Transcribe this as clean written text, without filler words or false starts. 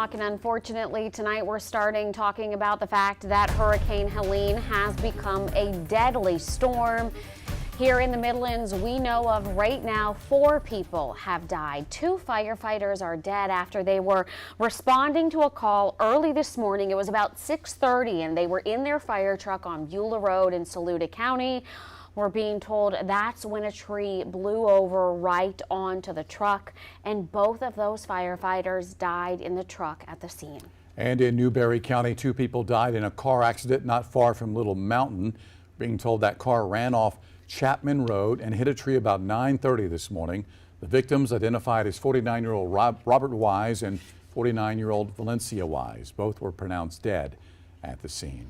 And unfortunately, tonight we're talking about the fact that Hurricane Helene has become a deadly storm. Here in the Midlands, we know of right now 4 people have died. 2 firefighters are dead after they were responding to a call early this morning. It was about 6:30 and they were in their fire truck on Beulah Road in Saluda County. We're being told that's when a tree blew over right onto the truck, and both of those firefighters died in the truck at the scene. And in Newberry County, 2 people died in a car accident not far from Little Mountain. Being told that car ran off Chapman Road and hit a tree about 9:30 this morning. The victims identified as 49-year-old Robert Wise and 49-year-old Valencia Wise. Both were pronounced dead at the scene.